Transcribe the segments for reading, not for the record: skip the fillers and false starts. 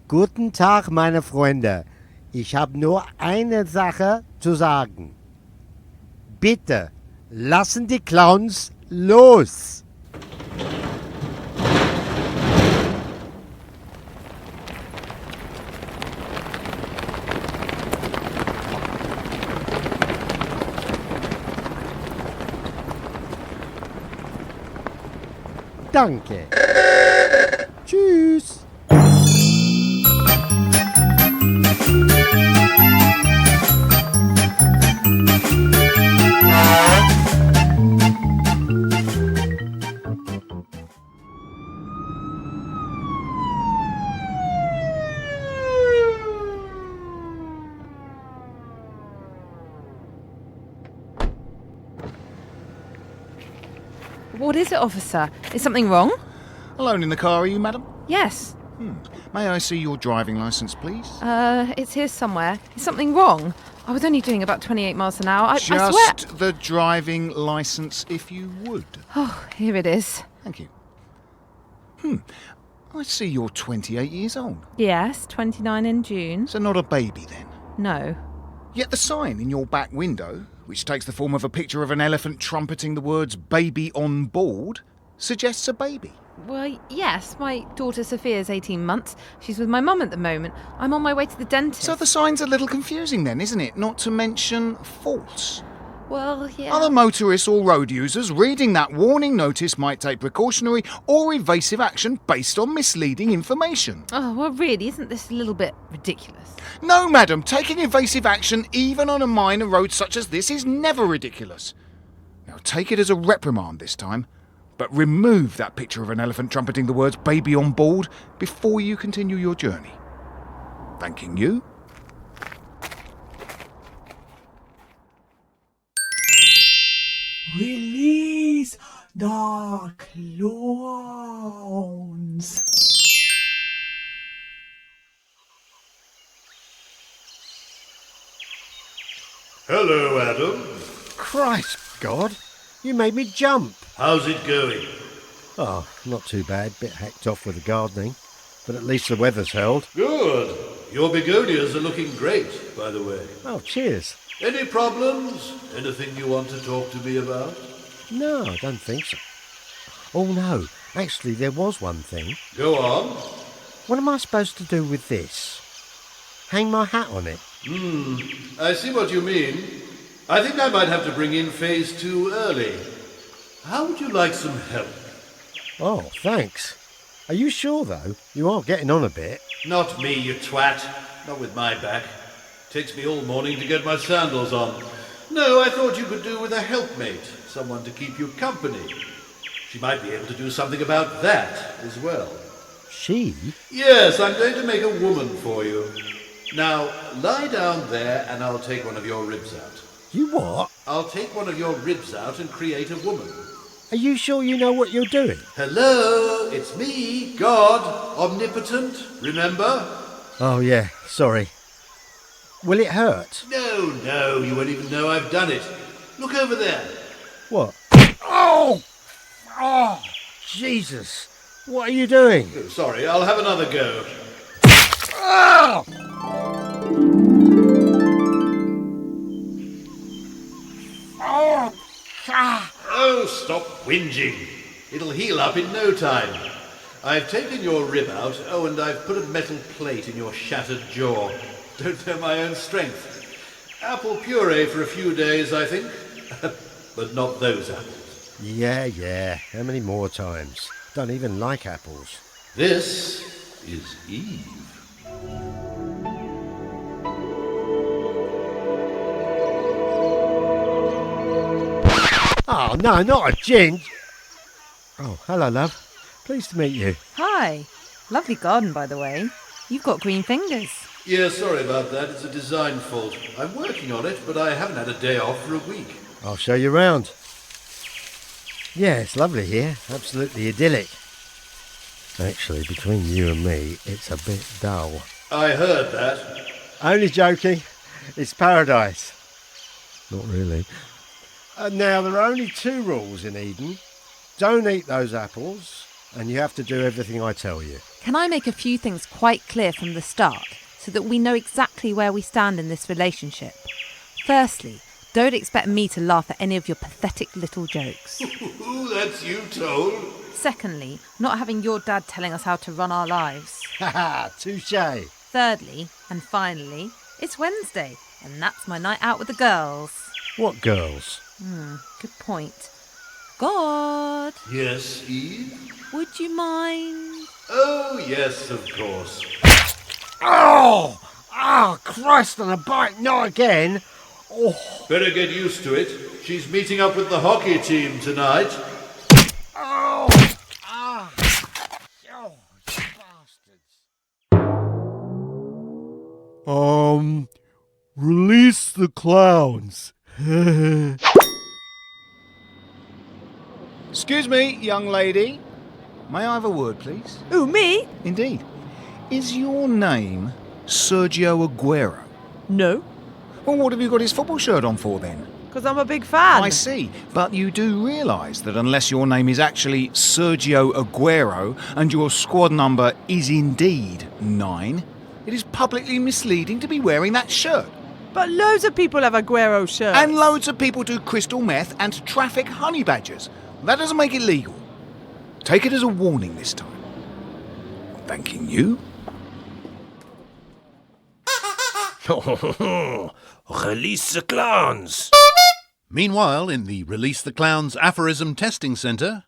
Guten Tag, meine Freunde. Ich habe nur eine Sache zu sagen. Bitte, lassen die Clowns los! Danke. Tschüss. What is it, officer? Is something wrong? Alone in the car, are you, madam? Yes. May I see your driving licence, please? It's here somewhere. Is something wrong? I was only doing about 28 miles an hour. I swear... Just the driving licence, if you would. Oh, here it is. Thank you. I see you're 28 years old. Yes, 29 in June. So not a baby, then? No. Yet the sign in your back window, which takes the form of a picture of an elephant trumpeting the words baby on board, suggests a baby. Well, yes, my daughter Sophia's 18 months. She's with my mum at the moment. I'm on my way to the dentist. So the sign's a little confusing then, isn't it? Not to mention false. Well, yeah. Other motorists or road users reading that warning notice might take precautionary or evasive action based on misleading information. Oh, well, really, isn't this a little bit ridiculous? No, madam, taking evasive action even on a minor road such as this is never ridiculous. Now take it as a reprimand this time, but remove that picture of an elephant trumpeting the words baby on board before you continue your journey. Thanking you. Release the clowns. Hello, Adam. Christ, God, you made me jump. How's it going? Oh, not too bad. Bit hacked off with the gardening, but at least the weather's held. Good. Your begonias are looking great, by the way. Oh, cheers. Any problems? Anything you want to talk to me about? No, I don't think so. Oh, no, actually, there was one thing. Go on. What am I supposed to do with this? Hang my hat on it? I see what you mean. I think I might have to bring in phase 2 early. How would you like some help? Oh, thanks. Are you sure, though? You are getting on a bit. Not me, you twat. Not with my back. Takes me all morning to get my sandals on. No, I thought you could do with a helpmate. Someone to keep you company. She might be able to do something about that as well. She? Yes, I'm going to make a woman for you. Now, lie down there and I'll take one of your ribs out. You what? I'll take one of your ribs out and create a woman. Are you sure you know what you're doing? Hello, it's me, God, omnipotent, remember? Oh, yeah, sorry. Will it hurt? No, you won't even know I've done it. Look over there. What? Oh! Oh! Jesus! What are you doing? Oh, sorry, I'll have another go. Oh! Oh! Ah! Oh, stop whinging. It'll heal up in no time. I've taken your rib out, and I've put a metal plate in your shattered jaw. Don't know my own strength. Apple puree for a few days, I think. But not those apples. Yeah. How many more times? Don't even like apples. This is Eve. Oh, no, not a gin. Oh, hello, love. Pleased to meet you. Hi. Lovely garden, by the way. You've got green fingers. Yeah, sorry about that. It's a design fault. I'm working on it, but I haven't had a day off for a week. I'll show you round. Yeah, it's lovely here. Absolutely idyllic. Actually, between you and me, it's a bit dull. I heard that. Only joking. It's paradise. Not really. Now, there are only 2 rules in Eden. Don't eat those apples and you have to do everything I tell you. Can I make a few things quite clear from the start so that we know exactly where we stand in this relationship? Firstly, don't expect me to laugh at any of your pathetic little jokes. Ooh, that's you, Toll. Secondly, not having your dad telling us how to run our lives. Haha, touche. Thirdly, and finally, it's Wednesday, and that's my night out with the girls. What girls? Good point. God, Yes, Eve? would you mind? Oh, yes, of course. Oh! Ah, Christ on a bike, not again. Oh, Better get used to it. She's meeting up with the hockey team tonight. oh, ah, oh, bastards. Release the clowns. Excuse me, young lady. May I have a word, please? Who, me? Indeed. Is your name Sergio Aguero? No, Well, what have you got his football shirt on for then? because I'm a big fan. I see, but you do realise that unless your name is actually Sergio Aguero and your squad number is indeed 9, it is publicly misleading to be wearing that shirt. But loads of people have Aguero shirts. And loads of people do crystal meth and traffic honey badgers. That doesn't make it legal. Take it as a warning this time. Thanking you. Release the clowns! Meanwhile, in the Release the Clowns Aphorism Testing Centre.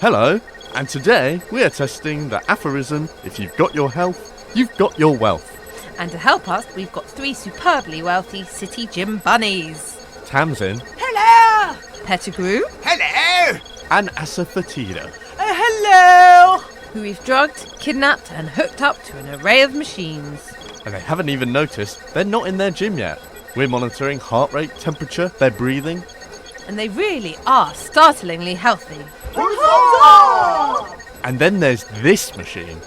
Hello, and today we are testing the aphorism, if you've got your health, you've got your wealth. And to help us, we've got 3 superbly wealthy city gym bunnies. Tamsin Hello! Pettigrew, Hello! and Asafoetida. Hello! who we've drugged, kidnapped and hooked up to an array of machines. And they haven't even noticed they're not in their gym yet. We're monitoring heart rate, temperature, their breathing. And they really are startlingly healthy. And then there's this machine,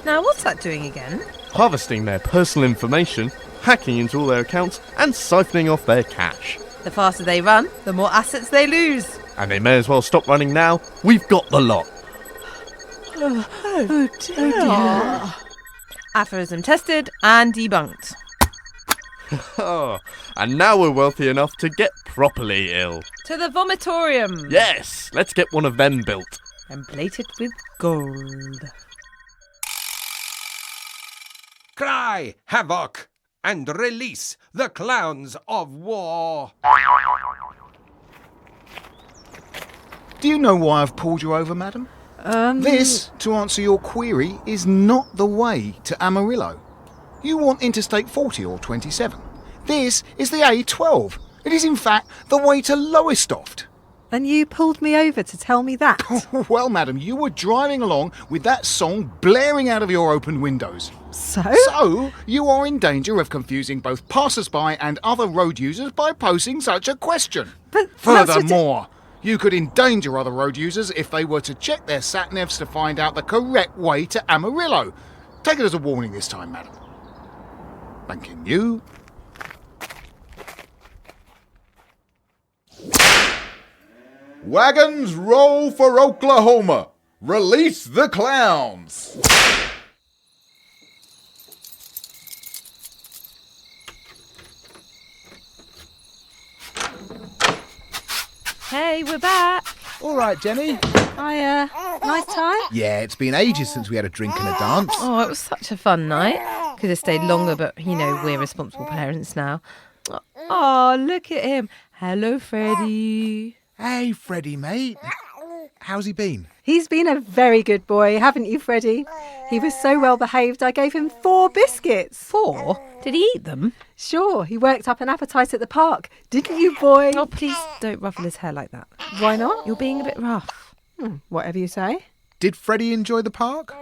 Now, what's that doing again? harvesting their personal information, hacking into all their accounts, and siphoning off their cash. The faster they run, the more assets they lose. And they may as well stop running now. We've got the lot. Oh dear. Aphorism tested and debunked. Oh, and now we're wealthy enough to get properly ill. To the vomitorium. Yes, let's get one of them built. And plated with gold. Cry havoc and release the clowns of war. Do you know why I've pulled you over, madam? This, to answer your query, is not the way to Amarillo. You want Interstate 40 or 27. This is the A12. It is, in fact, the way to Lowestoft. And you pulled me over to tell me that? Well, madam, you were driving along with that song blaring out of your open windows. So? So, you are in danger of confusing both passers-by and other road users by posing such a question. But Furthermore, you could endanger other road users if they were to check their sat-navs to find out the correct way to Amarillo. Take it as a warning this time, madam. Thanking you. Wagons roll for Oklahoma. Release the clowns. Hey, we're back. All right, Jenny. Hiya. Nice time? Yeah, it's been ages since we had a drink and a dance. Oh, it was such a fun night. Could have stayed longer, but, you know, we're responsible parents now. Oh, look at him. Hello, Freddie. Hey, Freddie, mate. How's he been? He's been a very good boy, haven't you, Freddie? He was so well behaved, I gave him 4 biscuits. 4? Did he eat them? Sure, he worked up an appetite at the park. Didn't you, boy? Oh, please don't ruffle his hair like that. Why not? You're being a bit rough. Whatever you say. Did Freddie enjoy the park?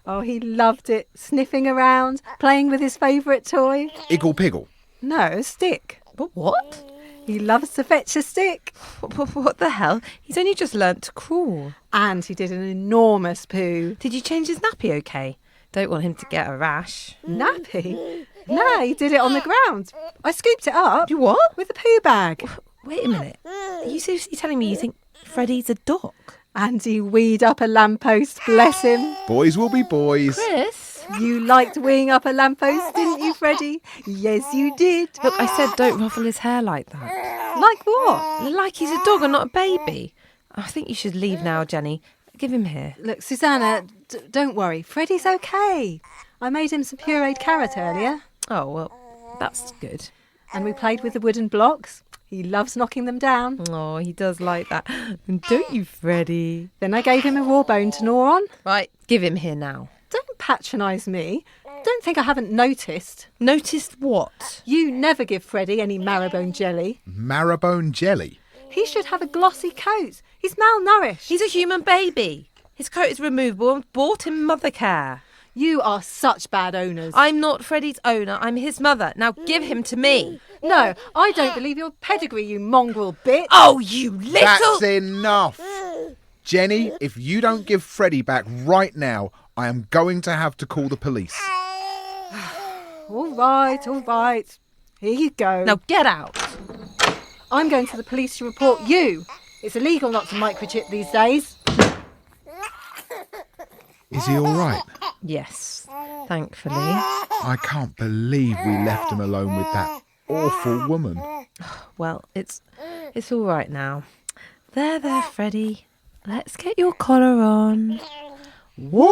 Oh, he loved it. Sniffing around, playing with his favourite toy. Iggle Piggle. No, a stick. But what? He loves to fetch a stick. What the hell? He's only just learnt to crawl. And he did an enormous poo. Did you change his nappy okay? Don't want him to get a rash. Nappy? No, he did it on the ground. I scooped it up. You what? With a poo bag. Wait a minute. Are you seriously telling me you think Freddie's a dog? And he weed up a lamppost, bless him. Boys will be boys. Chris? You liked weeing up a lamppost, didn't you, Freddie? Yes, you did. Look, I said don't ruffle his hair like that. Like what? Like he's a dog and not a baby. I think you should leave now, Jenny. Give him here. Look, Susanna, don't worry. Freddie's okay. I made him some pureed carrot earlier. Oh, well, that's good. And we played with the wooden blocks. He loves knocking them down. Oh, he does like that. Don't you, Freddie? Then I gave him a raw bone to gnaw on. Right, give him here now. Don't patronise me. Don't think I haven't noticed. Noticed what? You never give Freddie any marrowbone jelly. Marrowbone jelly? He should have a glossy coat. He's malnourished. He's a human baby. His coat is removable and bought him mother care. You are such bad owners. I'm not Freddie's owner. I'm his mother. Now give him to me. No, I don't believe your pedigree, you mongrel bitch. Oh, you little... That's enough. Jenny, if you don't give Freddie back right now, I am going to have to call the police. All right. Here you go. Now get out. I'm going to the police to report you. It's illegal not to microchip these days. Is he all right? Yes, thankfully. I can't believe we left him alone with that awful woman. Well, it's all right now. There, Freddie. Let's get your collar on. Walkies!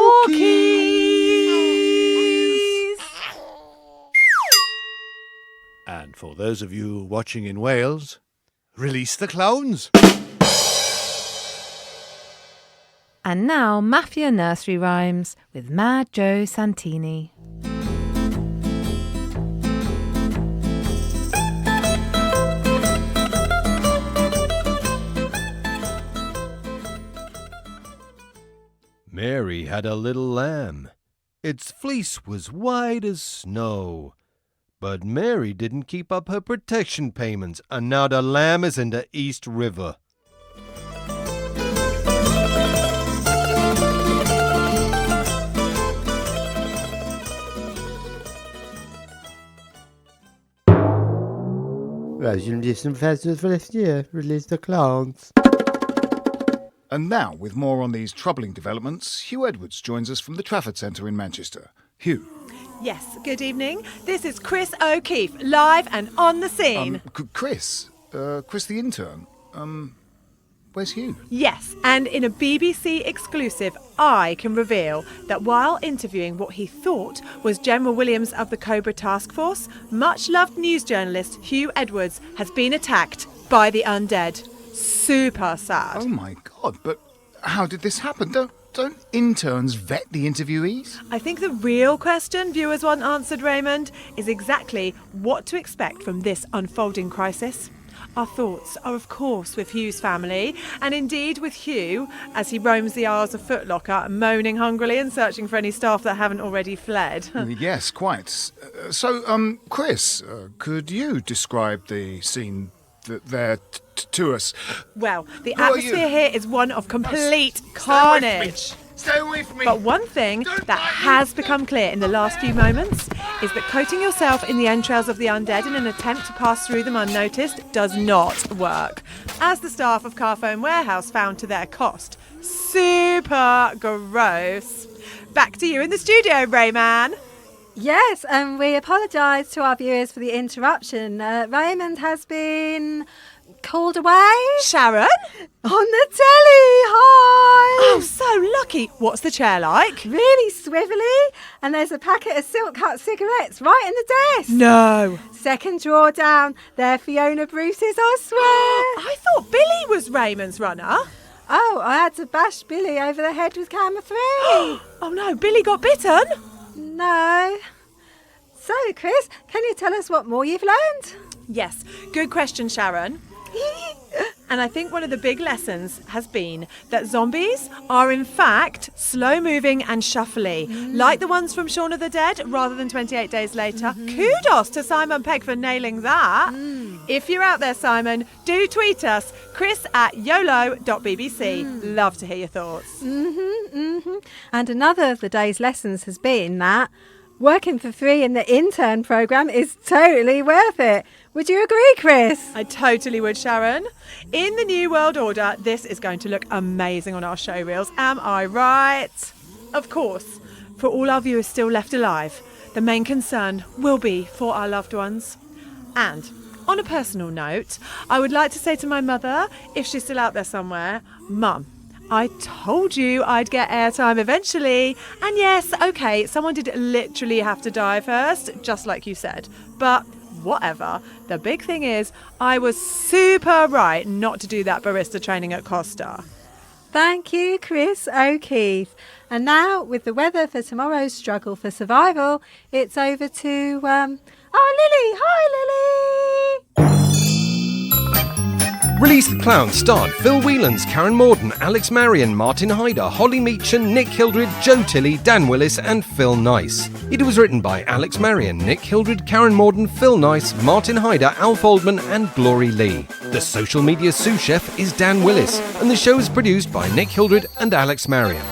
And for those of you watching in Wales, release the clowns! And now, Mafia nursery rhymes with Mad Joe Santini. Mary had a little lamb. Its fleece was white as snow. But Mary didn't keep up her protection payments, and now the lamb is in the East River. Release the clowns. And now, with more on these troubling developments, Hugh Edwards joins us from the Trafford Centre in Manchester. Hugh. Yes, good evening. This is Chris O'Keefe, live and on the scene. Chris the intern. Where's Hugh? Yes, and in a BBC exclusive, I can reveal that while interviewing what he thought was General Williams of the Cobra Task Force, much-loved news journalist Hugh Edwards has been attacked by the undead. Super sad. Oh my God, but how did this happen? Don't interns vet the interviewees? I think the real question viewers want answered, Raymond, is exactly what to expect from this unfolding crisis. Our thoughts are, of course, with Hugh's family, and indeed with Hugh, as he roams the aisles of Foot Locker, moaning hungrily and searching for any staff that haven't already fled. Yes, quite. So, Chris, could you describe the scene there to us? Well, the atmosphere here is one of complete carnage. Stay away from me! But one thing that has become clear in the last few moments is that coating yourself in the entrails of the undead in an attempt to pass through them unnoticed does not work. As the staff of Carphone Warehouse found to their cost. Super gross. Back to you in the studio, Rayman. Yes, and we apologise to our viewers for the interruption. Raymond has been called away. Sharon? On the telly, hi! Oh, so lucky. What's the chair like? Really swivelly, and there's a packet of silk-cut cigarettes right in the desk. No. Second drawer down, they're Fiona Bruce's, I swear. I thought Billy was Raymond's runner. Oh, I had to bash Billy over the head with camera 3. Oh no, Billy got bitten? No. So, Chris, can you tell us what more you've learned? Yes, good question, Sharon. And I think one of the big lessons has been that zombies are in fact slow-moving and shuffly, like the ones from Shaun of the Dead rather than 28 Days Later. Kudos to Simon Pegg for nailing that. If you're out there, Simon, do tweet us, chris@yolo.bbc. Love to hear your thoughts. And another of the day's lessons has been that working for free in the intern programme is totally worth it. Would you agree, Chris? I totally would, Sharon. In the New World Order, this is going to look amazing on our show reels. Am I right? Of course, for all our viewers still left alive, the main concern will be for our loved ones. And on a personal note, I would like to say to my mother, if she's still out there somewhere, Mum, I told you I'd get airtime eventually. And yes, okay, someone did literally have to die first, just like you said. But whatever. The big thing is, I was super right not to do that barista training at Costa. Thank you, Chris O'Keefe. And now, with the weather for tomorrow's struggle for survival, it's over to, Lily. Hi, Lily. Release the Clowns starred Phil Whelans, Karen Morden, Alex Marion, Martin Hyder, Holly Meachin, Nick Hildred, Joe Tilley, Dan Willis and Phil Nice. It was written by Alex Marion, Nick Hildred, Karen Morden, Phil Nice, Martin Hyder, Alf Oldman and Glory Lee. The social media sous chef is Dan Willis, and the show is produced by Nick Hildred and Alex Marion.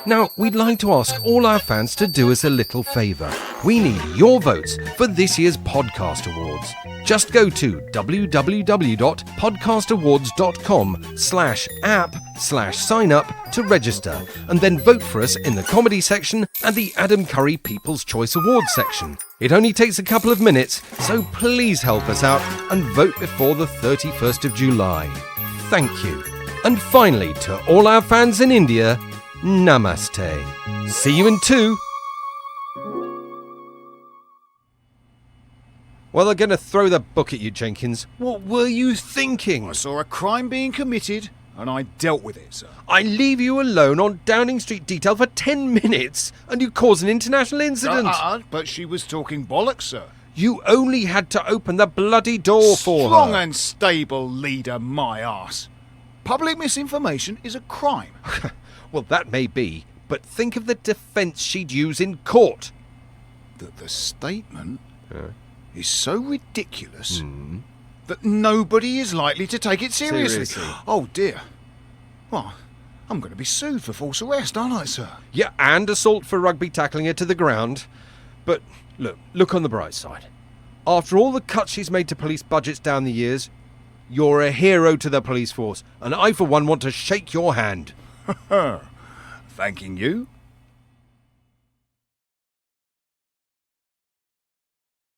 Now, we'd like to ask all our fans to do us a little favour. We need your votes for this year's Podcast Awards. Just go to www.podcastawards.com/app/sign-up to register, and then vote for us in the comedy section and the Adam Curry People's Choice Awards section. It only takes a couple of minutes, so please help us out and vote before the 31st of July. Thank you. And finally, to all our fans in India, Namaste. See you in 2. Well, they're going to throw the book at you, Jenkins. What were you thinking? I saw a crime being committed, and I dealt with it, sir. I leave you alone on Downing Street detail for 10 minutes, and you cause an international incident. But she was talking bollocks, sir. You only had to open the bloody door for her. Strong and stable leader, my arse. Public misinformation is a crime. Well, that may be, but think of the defence she'd use in court. The statement is so ridiculous that nobody is likely to take it seriously. Oh, dear. Well, I'm going to be sued for false arrest, aren't I, sir? Yeah, and assault for rugby tackling her to the ground. But look on the bright side. After all the cuts she's made to police budgets down the years, you're a hero to the police force, and I, for one, want to shake your hand. Thanking you.